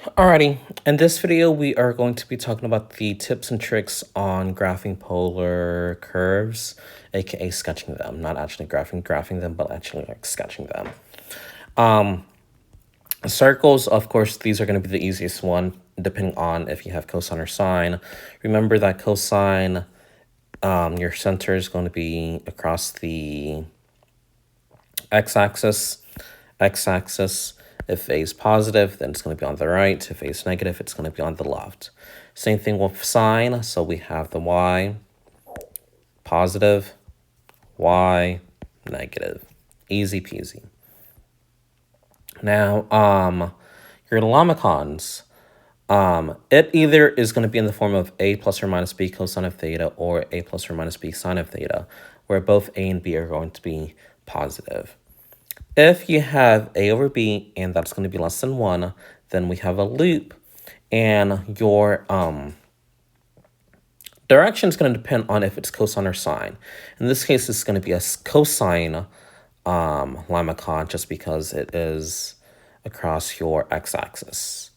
Alrighty, in this video we are going to be talking about the tips and tricks on graphing polar curves, aka sketching them. Not actually graphing them, but actually like sketching them. Circles, of course, these are going to be the easiest one, depending on if you have cosine or sine. Remember that cosine, your center is going to be across the x-axis. If a is positive, then it's going to be on the right. If a is negative, it's going to be on the left. Same thing with sine. So we have the y, positive, y, negative. Easy peasy. Now, your lomicons, it either is going to be in the form of a plus or minus b cosine of theta or a plus or minus b sine of theta, where both a and b are going to be positive. If you have a over b and that's going to be less than 1, then we have a loop, and your direction is going to depend on if it's cosine or sine. In this case, it's going to be a cosine limicon just because it is across your x-axis.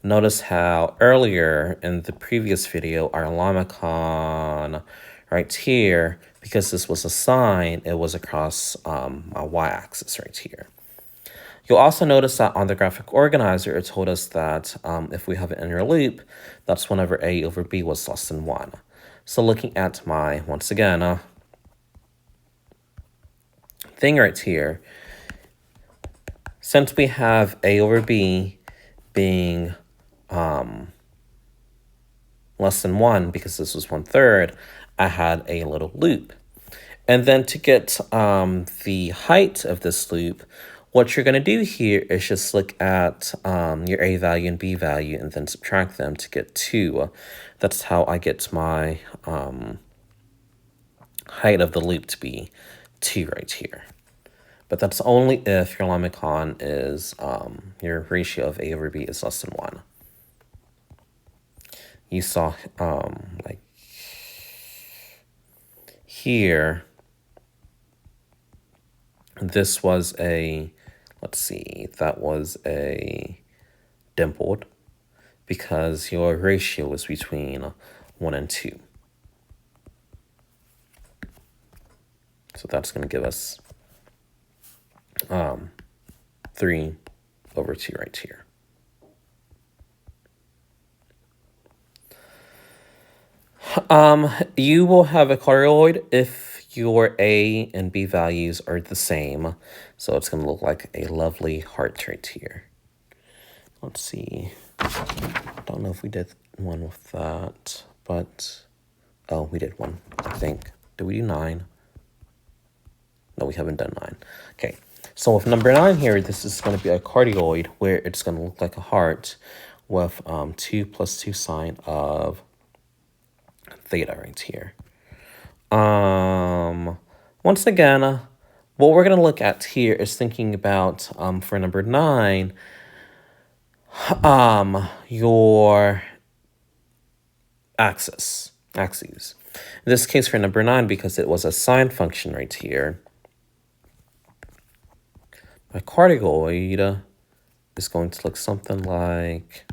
Notice how earlier in the previous video, our limicon right here, because this was a sine, it was across my y-axis right here. You'll also notice that on the graphic organizer, it told us that if we have an inner loop, that's whenever a over b was less than 1. So looking at my, once again, thing right here, since we have a over b being less than 1, because this was 1/3, I had a little loop. And then to get the height of this loop, what you're going to do here is just look at your a value and b value and then subtract them to get 2. That's how I get my height of the loop to be 2 right here. But that's only if your limicon is, your ratio of a over b is less than 1. You saw, like here, this was a, let's see, that was a dimpled because your ratio was between 1 and 2. So that's going to give us 3 over 2 right here. You will have a cardioid if your A and B values are the same. So it's going to look like a lovely heart right here. Let's see. I don't know if we did one with that, but oh, we did one, I think. Did we do 9? No, we haven't done 9. Okay, so with number 9 here, this is going to be a cardioid where it's going to look like a heart with 2 plus 2 sine of theta right here. Once again, what we're going to look at here is thinking about, for number 9, your axes. In this case for number 9, because it was a sine function right here, my cardioid is going to look something like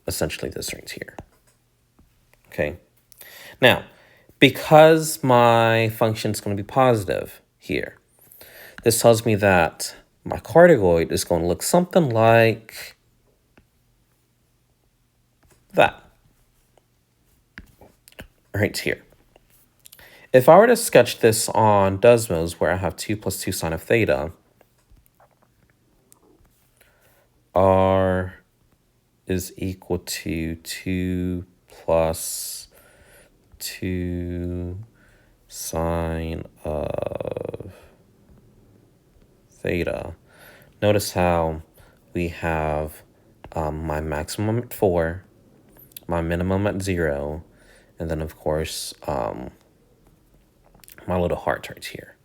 essentially this right here. Okay. Now, because my function is going to be positive here, this tells me that my cardioid is going to look something like that right here. If I were to sketch this on Desmos, where I have 2 plus 2 sine of theta, R is equal to 2 plus 2 sine of theta. Notice how we have my maximum at 4, my minimum at 0, and then of course my little heart right here.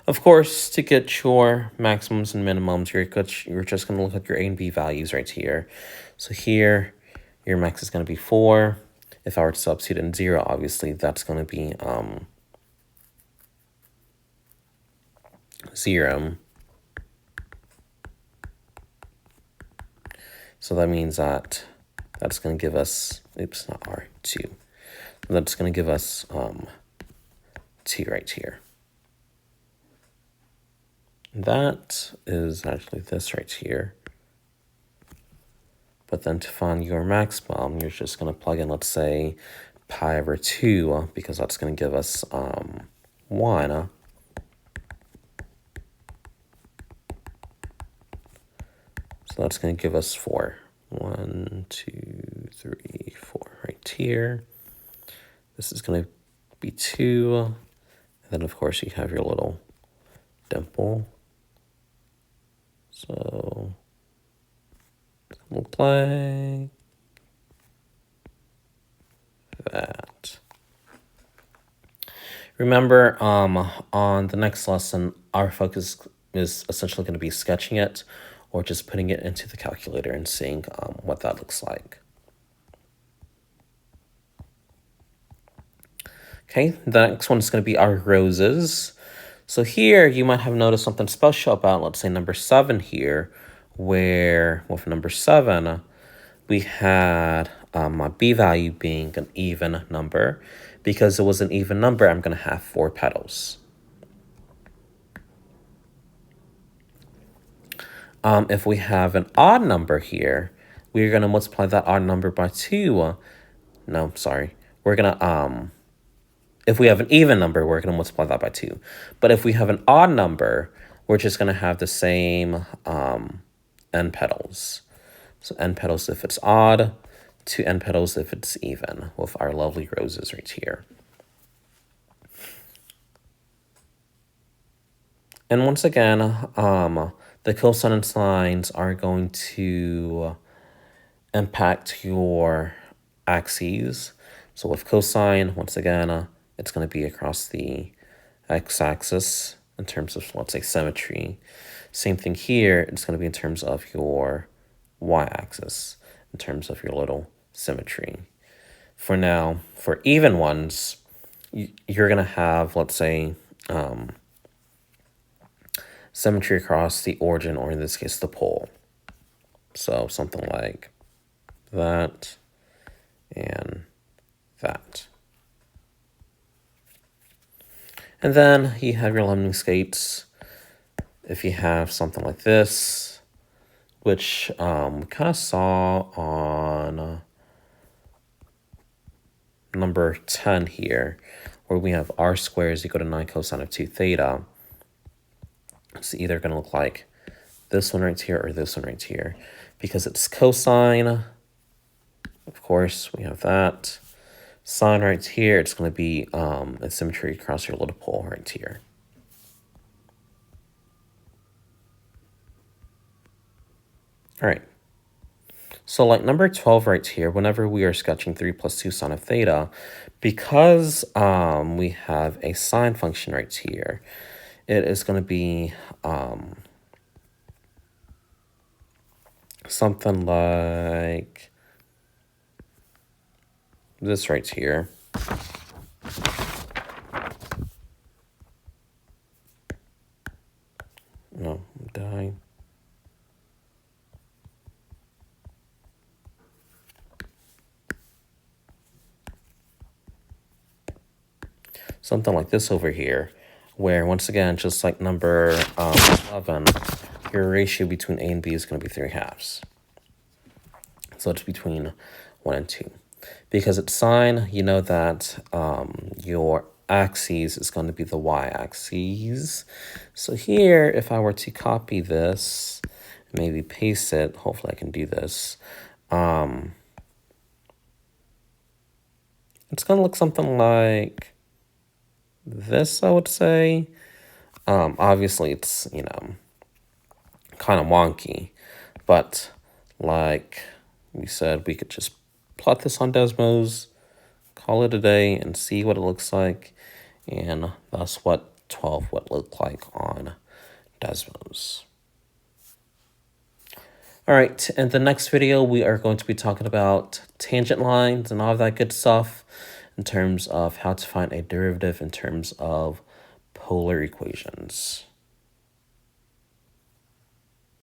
Of course, to get your maximums and minimums, you're just going to look at your A and B values right here. So here, your max is going to be 4. If I were to substitute in 0, obviously, that's going to be 0. So that means that that's going to give us, oops, not R, 2. That's going to give us 2 right here. That is actually this right here. But then to find your maximum, you're just going to plug in, let's say, pi over 2, because that's going to give us 1. So that's going to give us 4. 1, 2, 3, 4 right here. This is going to be 2. And then, of course, you have your little dimple. So look like that. Remember, on the next lesson, our focus is essentially going to be sketching it or just putting it into the calculator and seeing what that looks like. Okay, the next one is going to be our roses. So here you might have noticed something special about, let's say, number 7 here, where with number 7, we had my B value being an even number. Because it was an even number, I'm going to have 4 petals. If we have an odd number here, we're going to multiply that odd number by 2. No, sorry. We're going to, if we have an even number, we're going to multiply that by 2. But if we have an odd number, we're just going to have the same n petals. So n petals if it's odd, 2 n petals if it's even, with our lovely roses right here. And once again, the cosine and sines are going to impact your axes. So with cosine, once again, it's going to be across the x-axis in terms of, let's say, symmetry. Same thing here, it's going to be in terms of your y-axis, in terms of your little symmetry. For now, for even ones, you're going to have, let's say, symmetry across the origin, or in this case, the pole. So something like that and that. And then you have your lemming skates. If you have something like this, which we kind of saw on number 10 here, where we have r squared is equal to 9 cosine of 2 theta. It's either going to look like this one right here or this one right here. Because it's cosine, of course, we have that. Sine right here, it's going to be a symmetry across your little pole right here. All right. So like number 12 right here, whenever we are sketching 3 plus 2 sine of theta, because we have a sine function right here, it is going to be something like this right here. No, I'm dying. Something like this over here, where once again, just like number 11, your ratio between A and B is going to be 3/2. So it's between 1 and 2. Because it's sine, you know that your axis is going to be the y-axis. So here, if I were to copy this, maybe paste it, hopefully I can do this, it's going to look something like this, I would say. Obviously, it's, you know, kind of wonky, but like we said, we could just plot this on Desmos, call it a day, and see what it looks like, and that's what 12 would look like on Desmos. All right, in the next video, we are going to be talking about tangent lines and all that good stuff in terms of how to find a derivative in terms of polar equations.